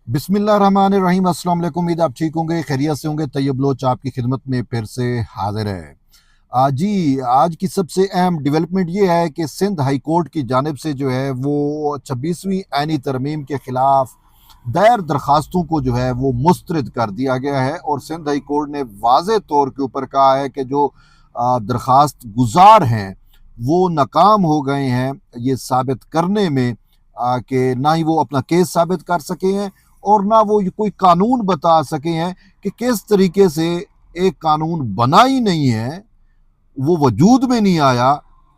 बिस्मिल्लाहिर्रहमानिर्रहीम। अस्सलाम वालेकुम। उम्मीद आप ठीक होंगे, खैरियत से होंगे। तैयब लोच आपकी खिदमत में फिर से हाजिर है। जी, आज की सबसे अहम डेवलपमेंट ये है कि सिंध हाई कोर्ट की जानिब से जो है वो 26वीं आईनी तरमीम के खिलाफ दायर दरखास्तों को जो है वो मुस्तरद कर दिया गया है और सिंध हाई कोर्ट ने वाज़े तौर के ऊपर कहा है कि जो दरखास्त गुजार हैं वो नाकाम हो गए हैं ये साबित करने में कि ना ही वो अपना केस साबित कर सके हैं और ना वो कोई कानून बता सके हैं कि किस तरीके से एक कानून बना ही नहीं है, वो वजूद में नहीं आया,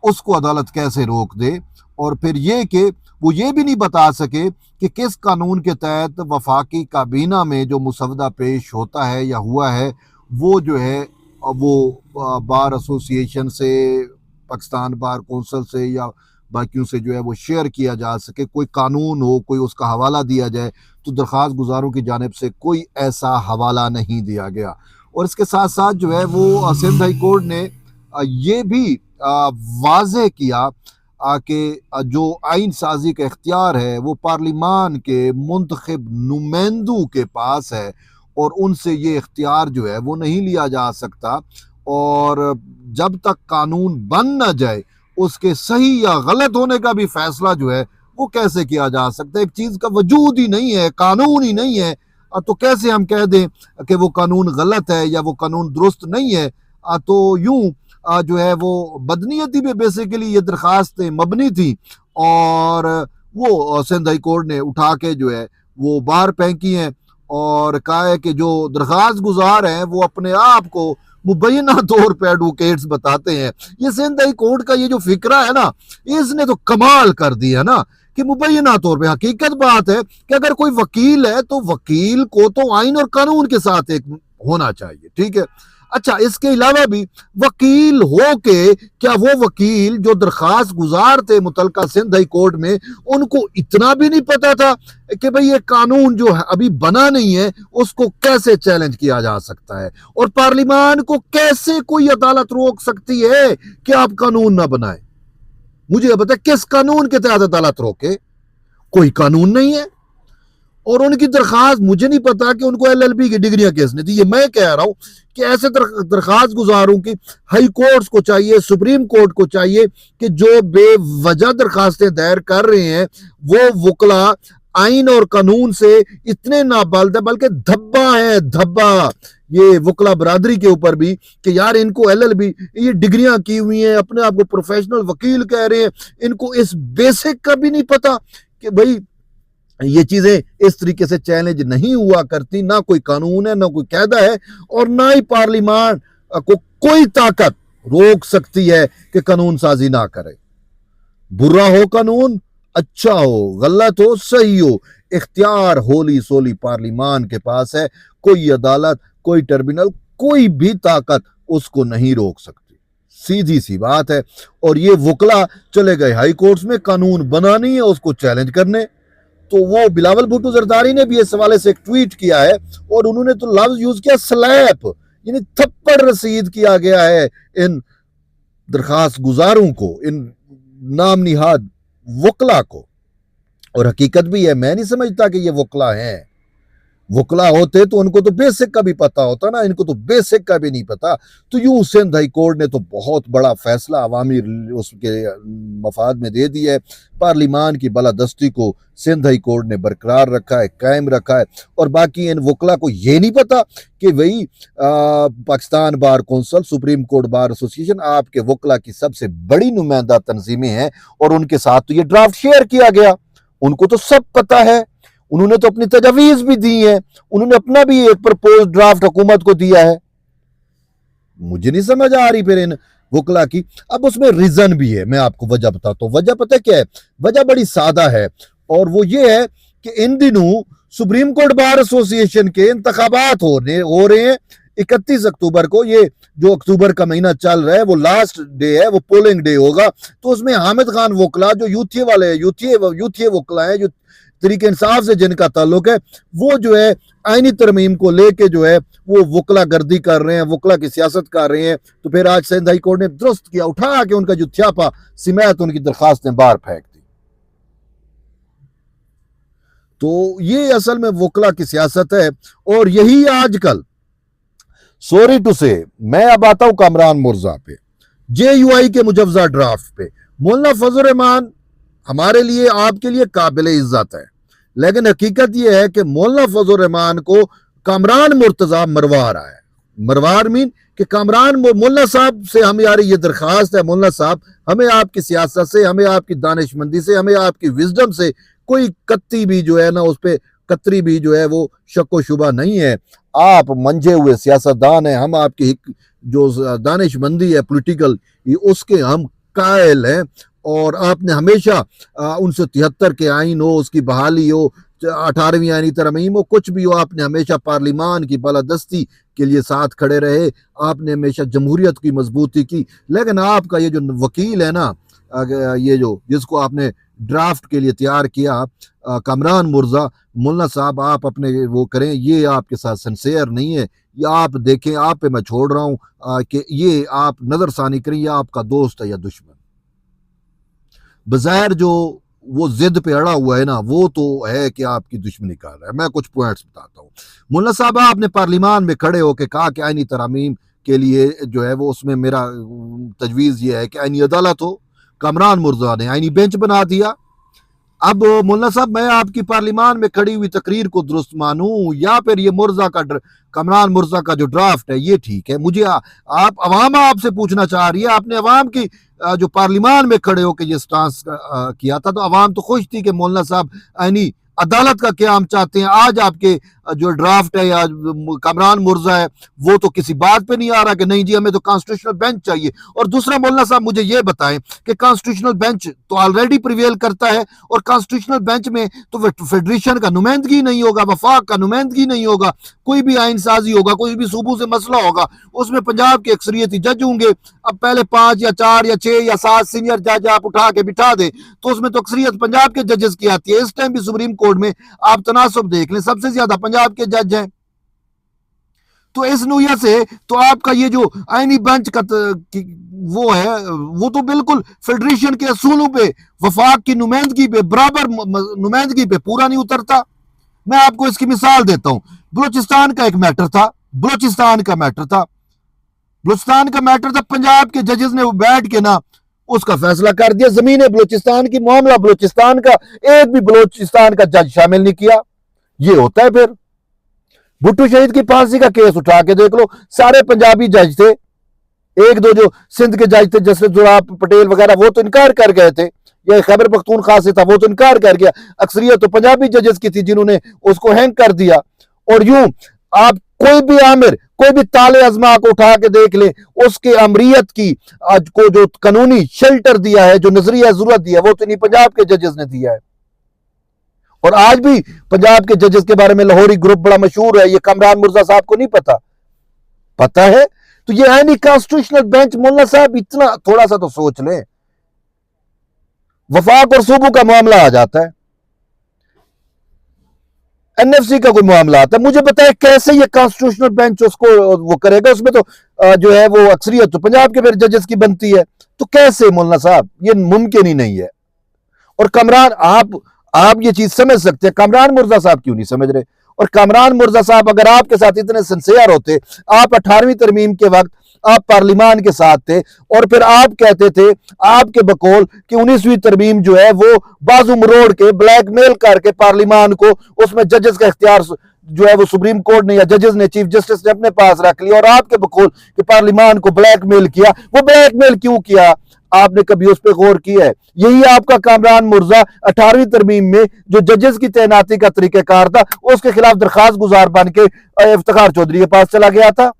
उसको अदालत कैसे रोक दे। और फिर ये कि वो ये भी नहीं बता सके कि किस कानून के तहत वफाकी काबीना में जो मुसवदा पेश होता है या हुआ है वो जो है वो बार एसोसिएशन से, पाकिस्तान बार कौंसल से या बाकियों से जो है वो शेयर किया जा सके, कोई कानून हो, कोई उसका हवाला दिया जाए। तो दरख्वास्त गुजारों की जानिब से कोई ऐसा हवाला नहीं दिया गया। और इसके साथ साथ जो है वो सिंध हाई कोर्ट ने ये भी वाज़ेह किया कि जो आइन साजी का इख्तियार है वो पार्लिमान के मुंतखब नुमाइंदों के पास है और उनसे ये इख्तियार जो है वो नहीं लिया जा सकता। और जब तक कानून बन न जाए उसके सही या गलत होने का भी फैसला जो है वो कैसे किया जा सकता है। एक चीज़ का वजूद ही नहीं है, कानून ही नहीं है, तो कैसे हम कह दें कि वो कानून गलत है या वो कानून दुरुस्त नहीं है। तो यूं जो है वो बदनीयती पे बेसिकली ये दरखास्तें मबनी थी और वो सिंध हाई कोर्ट ने उठा के जो है वो बाहर फेंकी हैं और कहा है कि जो दरखास्त गुजार हैं वो अपने आप को मुबैना तौर पे एडवोकेट्स बताते हैं। ये सिंध हाई कोर्ट का ये जो फिक्रा है ना, इसने तो कमाल कर दिया ना कि मुबैना तौर पे। हकीकत बात है कि अगर कोई वकील है तो वकील को तो आइन और कानून के साथ एक होना चाहिए, ठीक है। अच्छा, इसके अलावा भी वकील हो के क्या वो वकील जो दरखास्त गुजार थे मुतलका सिंध हाई कोर्ट में, उनको इतना भी नहीं पता था कि भाई ये कानून जो है अभी बना नहीं है उसको कैसे चैलेंज किया जा सकता है और पार्लियामान को कैसे कोई अदालत रोक सकती है कि आप कानून ना बनाए। मुझे बता किस कानून के तहत अदालत रोके? कोई कानून नहीं है। और उनकी दरखास्त, मुझे नहीं पता कि उनको एलएलबी की डिग्रियां किसने दी। ये मैं कह रहा हूं कि ऐसे दरखास्त गुजारों की हाई कोर्ट्स को चाहिए, सुप्रीम कोर्ट को चाहिए कि जो बेवजह दरखास्तें दायर कर रहे हैं वो वकला आइन और कानून से इतने नाबालिग है, बल्कि धब्बा है धब्बा ये वकला बरादरी के ऊपर भी कि यार इनको एलएलबी ये डिग्रियां की हुई हैं, अपने आप को प्रोफेशनल वकील कह रहे हैं, इनको इस बेसिक का भी नहीं पता कि भाई ये चीजें इस तरीके से चैलेंज नहीं हुआ करती। ना कोई कानून है, ना कोई कायदा है और ना ही पार्लियामान को कोई ताकत रोक सकती है कि कानून साजी ना करे। बुरा हो कानून, अच्छा हो, गलत हो, सही हो, इख्तियार होली सोली पार्लियामान के पास है। कोई अदालत, कोई ट्रिब्यूनल, कोई भी ताकत उसको नहीं रोक सकती। सीधी सी बात है। और ये वकला चले गए हाई कोर्ट्स में, कानून बना नहीं है उसको चैलेंज करने। तो वो बिलावल भुट्टो जरदारी ने भी इस हवाले से एक ट्वीट किया है और उन्होंने तो लफ्ज यूज किया स्लैप, यानी थप्पड़ रसीद किया गया है इन दरखास्त गुजारों को, इन नाम निहाद वकला को। और हकीकत भी है, मैं नहीं समझता कि ये वकला हैं। वकला होते तो उनको तो बेसिक का भी पता होता ना, इनको तो बेसिक का भी नहीं पता। तो यूं सिंध हाई कोर्ट ने तो बहुत बड़ा फैसला अवामी उसके मफाद में दे दिया है। पार्लियामान की बालादस्ती को सिंध हाई कोर्ट ने बरकरार रखा है, कायम रखा है। और बाकी इन वकला को ये नहीं पता कि वही Pakistan bar council, Supreme Court bar association आपके वकला की सबसे बड़ी नुमाइंदा तंजीमें हैं और उनके साथ तो ये ड्राफ्ट शेयर किया गया। उनको तो सब पता है, उन्होंने तो अपनी तजवीज भी दी है, उन्होंने अपना भी एक प्रपोज ड्राफ्ट हुकूमत को दिया है। मुझे नहीं समझ आ रही फिर इन वकला की। अब उसमें रीजन भी है, मैं आपको वजह बताता हूं। वजह पता क्या है? वजह बड़ी सादा है और वो ये है कि इन दिनों सुप्रीम कोर्ट बार एसोसिएशन के इंतखाबात हो रहे हैं 31 अक्टूबर को। ये जो अक्टूबर का महीना चल रहा है वो लास्ट डे है, वो पोलिंग डे होगा। तो उसमें हामिद खान वकला जो यूथिये वाले यूथिये वकला है, जो तरीके इंसाफ से जिनका ताल्लुक है, वो जो है आईनी तरमीम को लेके जो है वो वकला गर्दी कर रहे हैं, वकला की सियासत कर रहे हैं। तो फिर आज सिंध हाई कोर्ट ने दुरुस्त किया, उठा के उनका जो थ्यापा सिमैत उनकी दरखास्तें बाहर फेंक दी। तो ये असल में वकला की सियासत है। और यही आजकल, सॉरी टू से, मैं अब आता हूं कामरान मुर्जा पे, JUI के मुजवजा ड्राफ्ट पे। मौलाना फजल रहमान हमारे लिए, आपके लिए काबिल इज्जत है, लेकिन हकीकत यह है कि मौलाना फजल रहमान को कामरान मुर्तजा मरवा रहा है। मरवार मीन कि कामरान मौलाना साहब से हमारी ये दरख्वास्त है, मौलाना साहब हमें आपकी सियासत से, हमें आपकी दानिशमंदी से, हमें आपकी विजडम से कोई कत्ती भी जो है ना, उस पर कतरी भी जो है वो शक व शुबा नहीं है। आप मंझे हुए सियासतदान हैं, हम आपकी जो दानिशमंदी है पॉलिटिकल, उसके हम कायल हैं। और आपने हमेशा 1973 के आइन हो, उसकी बहाली हो, 18वीं आईनी तरमीम हो, कुछ भी हो, आपने हमेशा पार्लिमान की बालादस्ती के लिए साथ खड़े रहे, आपने हमेशा जमहूरियत की मजबूती की। लेकिन आपका ये जो वकील है ना, ये जो जिसको आपने ड्राफ्ट के लिए तैयार किया, कामरान मुर्जा, मुल्ला साहब आप अपने वो करें, ये आपके साथ सिंसियर नहीं है। या आप देखें, आप पे मैं छोड़ रहा हूँ कि ये आप नजरसानी करें, या आपका दोस्त है या दुश्मन। बज़ाहिर जो वो जिद पे अड़ा हुआ है ना, वो तो है कि आपकी दुश्मनी कर रहा है। मैं कुछ पॉइंट्स बताता हूँ। मुल्ला साहब आपने पार्लिमान में खड़े होकर कहा कि आईनी तरामीम के लिए जो है वो, उसमें मेरा तजवीज़ ये है कि आईनी अदालत हो। कामरान मुर्जा ने आईनी बेंच बना दिया। अब मुल्ला साहब, मैं आपकी पार्लिमान में खड़ी हुई तकरीर को दुरुस्त मानूं, या फिर ये कामरान मुर्जा का जो ड्राफ्ट है ये ठीक है? मुझे आप अवाम आपसे पूछना चाह रही है। आपने अवाम की जो पार्लिमान में खड़े होकर ये स्टांस किया था, तो अवाम तो खुश थी कि मौलाना साहब आईनी अदालत का क्या हम चाहते हैं। आज आपके जो ड्राफ्ट है या कामरान मुर्जा है, वो तो किसी बात पे नहीं आ रहा कि नहीं जी हमें तो कॉन्स्टिट्यूशनल बेंच चाहिए। और दूसरा, मौलाना साहब मुझे ये बताएं कि कॉन्स्टिट्यूशनल बेंच तो ऑलरेडी प्रिवेल करता है, और कॉन्स्टिट्यूशनल बेंच में तो फेडरेशन का नुमाइंदगी नहीं होगा, वफाक का नुमाइंदगी नहीं होगा। कोई भी आइन साजी होगा, कोई भी सूबों से मसला होगा, उसमें पंजाब के अक्सरियती जज होंगे। अब पहले 5 या 4 या 6 या 7 सीनियर जज आप उठा के बिठा दे, तो उसमें तो अक्सरियत पंजाब के जजेस की आती है। इस टाइम भी सुप्रीम कोर्ट में आप तनासब देख लें, सबसे ज्यादा पंजाब के जज हैं। तो इस नूया से तो आपका ये जो आईनी बेंच का वो है, वो तो बिल्कुल फेडरेशन के असूलों पे, वफाक की नुमाइंदगी पे, बराबर नुमाइंदगी पे पूरा नहीं उतरता। मैं आपको इसकी मिसाल देता हूं। बलूचिस्तान का एक मैटर था, बलूचिस्तान का मैटर था, पंजाब के जजेस ने बैठ के ना उसका फैसला कर दिया। जमीन बलूचिस्तान की, मामला बलूचिस्तान का, एक भी बलूचिस्तान का जज शामिल नहीं किया। ये होता है। फिर भुट्टो शहीद की फांसी का केस उठा के देख लो, सारे पंजाबी जज थे, एक दो जो सिंध के जज थे जस्टिस जुराब पटेल वगैरह, वो तो इनकार कर गए थे। या खैबर पख्तूनख्वा से था, वो तो इनकार कर गया। अक्सरियत तो पंजाबी जजेस की थी जिन्होंने उसको हैंग कर दिया। और यूं आप कोई भी आमिर, कोई भी ताले अजमा को उठा के देख ले, उसके अमरीत की आज को जो कानूनी शेल्टर दिया है, जो नजरिया जरूरत दिया है, वो तो नहीं पंजाब के जजेस ने दिया है। और आज भी पंजाब के जजेस के बारे में लाहौरी ग्रुप बड़ा मशहूर है, ये कामरान मुर्जा साहब को नहीं पता है। तो ये है नहीं कॉन्स्टिट्यूशनल बेंच। मुल्ला साहब इतना थोड़ा सा तो सोच लें, वफाक और सूबों का मामला आ जाता है, NFC का कोई मामला आता है, मुझे बताए कैसे ये कॉन्स्टिट्यूशनल बेंच उसको वो करेगा। उसमें तो जो है वो अक्सरियत तो पंजाब के फिर जजेस की बनती है, तो कैसे मुल्ला साहब, ये मुमकिन ही नहीं है। और कामरान, आप ये चीज समझ सकते हैं, कामरान मुर्जा साहब क्यों नहीं समझ रहे। और कामरान मुर्जा साहब अगर आपके साथ इतने सिंसियर होते, आप 18वीं तरमीम के वक्त आप पार्लिमान के साथ थे, और फिर आप कहते थे आपके बकौल कि 19वीं तरमीम जो है वो बाजू मरोड़ के ब्लैकमेल करके पार्लिमान को, उसमें जजेस का इख्तियार जो है वो सुप्रीम कोर्ट ने या जजेस ने, चीफ जस्टिस ने अपने पास रख लिया, और आपके बकौल कि पार्लिमान को ब्लैकमेल किया। वो ब्लैकमेल क्यों किया, आपने कभी उस पर गौर किया है? यही आपका कामरान मुर्जा 18वीं तरमीम में जो जजेस की तैनाती का तरीकाकार था, उसके खिलाफ दरखास्त गुजार बन के इफ्तिखार चौधरी के पास चला गया था।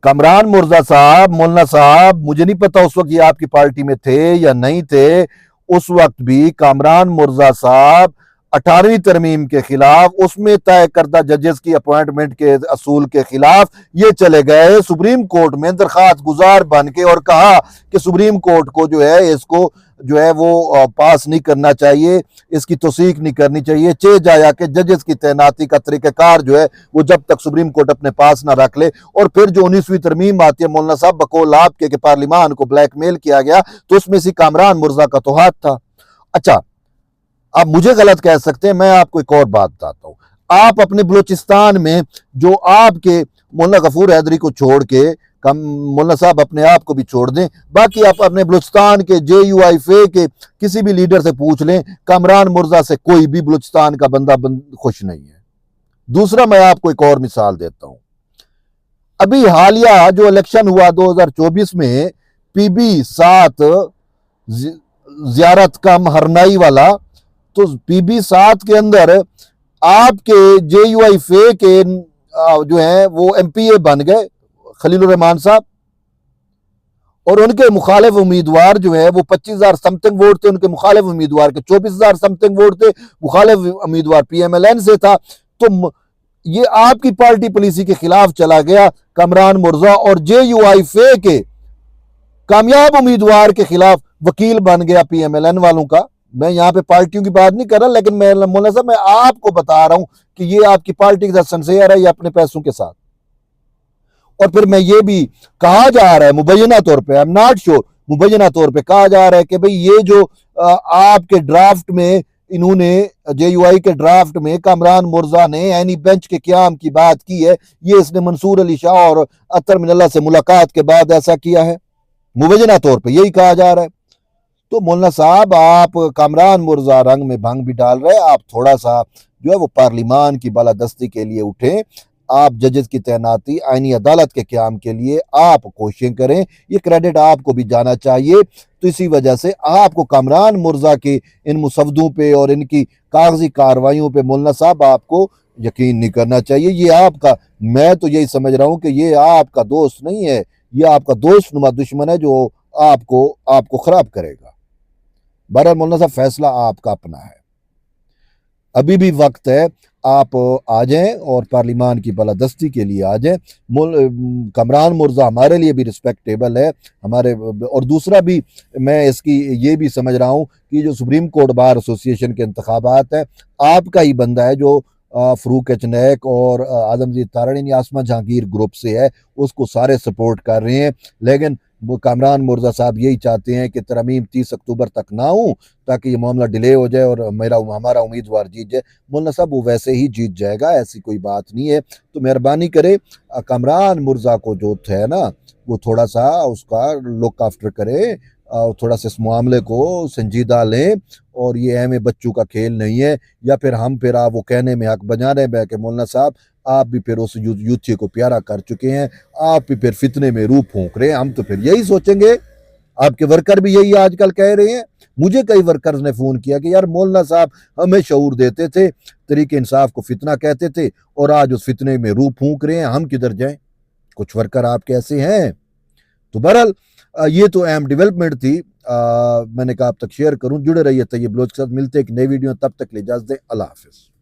कामरान मुर्जा साहब, मुल्ला साहब, मुझे नहीं पता उस वक्त ये आपकी पार्टी में थे या नहीं थे, उस वक्त भी कामरान मुर्जा साहब 18वीं तरमीम के खिलाफ, उसमें तय करदा जजेस की अपॉइंटमेंट के असूल के खिलाफ ये चले गए सुप्रीम कोर्ट में दरखास्त गुजार बन के, और कहा कि सुप्रीम कोर्ट को जो है इसको जो है वो पास नहीं करना चाहिए, इसकी तौसीक नहीं करनी चाहिए, चे जाया कि जजेस की तैनाती का तरीक़ाकार जो है वो जब तक सुप्रीम कोर्ट अपने पास ना रख ले। और फिर जो 19वीं तरमीम आती है, मौलाना साहब बकौल आपके कि पार्लिमान को ब्लैकमेल किया गया, तो उसमें से कामरान मुर्जा का तो हाथ था। अच्छा, आप मुझे गलत कह सकते हैं, मैं आपको एक और बात बताता हूं। आप अपने बलूचिस्तान में जो आपके मौलाना गफूर हैदरी को छोड़ के कम, मौलाना साहब अपने आप को भी छोड़ दें, बाकी आप अपने बलूचिस्तान के JUIFA के किसी भी लीडर से पूछ लें, कामरान मुर्जा से कोई भी बलूचिस्तान का बंदा खुश नहीं है। दूसरा, मैं आपको एक और मिसाल देता हूं। अभी हालिया जो इलेक्शन हुआ 2024 में, PB7 जियारत कम हरनाई वाला, तो PB7 के अंदर आपके JUIFA के जो है वो MPA बन गए खलीलुर रहमान साहब, और उनके मुखालिफ उम्मीदवार जो है वो 25,000 समथिंग वोट थे, उनके मुखालिफ उम्मीदवार के 24,000 समथिंग वोट थे, मुखालिफ उम्मीदवार PMLN से था। तो ये आपकी पार्टी पॉलिसी के खिलाफ चला गया कामरान मुर्जा, और JUIFA के कामयाब उम्मीदवार के खिलाफ वकील बन गया PMLN वालों का। मैं यहाँ पे पार्टियों की बात नहीं कर रहा, लेकिन मैं मौलाना साहब मैं आपको बता रहा हूं कि ये आपकी पार्टी के साथ सिंसियर है या अपने पैसों के साथ। और फिर मैं ये भी कहा जा रहा है मुबैना तौर पे, आई एम नॉट श्योर, मुबैना तौर पे कहा जा रहा है कि भाई ये जो आपके ड्राफ्ट में इन्होंने JUI के ड्राफ्ट में कामरान मुर्जा ने एनी बेंच के क्याम की बात की है, ये इसने मंसूर अली शाह और अतर मिनल्ला से मुलाकात के बाद ऐसा किया है, मुबैना तौर पे यही कहा जा रहा है। तो मौलाना साहब आप कामरान मुर्जा रंग में भंग भी डाल रहे हैं। आप थोड़ा सा जो है वो पार्लिमान की बालादस्ती के लिए उठें, आप जजेस की तैनाती आईनी अदालत के क्याम के लिए आप कोशिशें करें, ये क्रेडिट आपको भी जाना चाहिए। तो इसी वजह से आपको कामरान मुर्जा के इन मुसवदों पे और इनकी कागजी कार्रवाइयों पे मौलाना साहब आपको यकीन नहीं करना चाहिए। ये आपका, मैं तो यही समझ रहा हूं कि ये आपका दोस्त नहीं है, ये आपका दोस्त नुमा दुश्मन है जो आपको खराब करेगा। बहरहाल मौलाना साहब फैसला आपका अपना है, अभी भी वक्त है, आप आ जाएं और पार्लिमान की बालादस्ती के लिए आ जाएं। कामरान मुर्जा हमारे लिए भी रिस्पेक्टेबल है हमारे, और दूसरा भी मैं इसकी ये भी समझ रहा हूँ कि जो सुप्रीम कोर्ट बार एसोसिएशन के इंतखाबात है, आपका ही बंदा है जो फरूक एच नैक और आजमजीत तारणी आसमा जहांगीर ग्रुप से है, उसको सारे सपोर्ट कर रहे हैं। लेकिन वो कामरान मुर्जा साहब यही चाहते हैं कि तरमीम 30 अक्टूबर तक ना हो, ताकि ये मामला डिले हो जाए और हमारा उम्मीदवार जीत जाए। मौलाना साहब वो वैसे ही जीत जाएगा, ऐसी कोई बात नहीं है। तो मेहरबानी करे कामरान मुर्जा को जो है ना वो थोड़ा सा उसका लुक आफ्टर करे, थोड़ा सा इस मामले को संजीदा लें, और ये अहम बच्चों का खेल नहीं है। या फिर हम फिर आप वो कहने में हक बजा रहे हैं कि मौलाना साहब आप भी फिर उस यूथी को प्यारा कर चुके हैं, आप भी फिर फितने में रूह फूंक रहे हैं। हम तो फिर यही सोचेंगे, आपके वर्कर भी यही आजकल कह रहे हैं। मुझे कई वर्कर्स ने फोन किया कि यार मौलाना साहब हमें शऊर देते थे, तरीके इंसाफ को फितना कहते थे, और आज उस फितने में रूह फूंक रहे हैं, हम किधर जाएं। कुछ वर्कर आपके ऐसे हैं। तो बहरहाल ये तो अहम डेवलपमेंट थी, मैंने कहा आप तक शेयर करूं। जुड़े रहिए तैयब बलोच के साथ, मिलते एक नई वीडियो, तब तक ले इजाजत दें, अल्लाह हाफिज।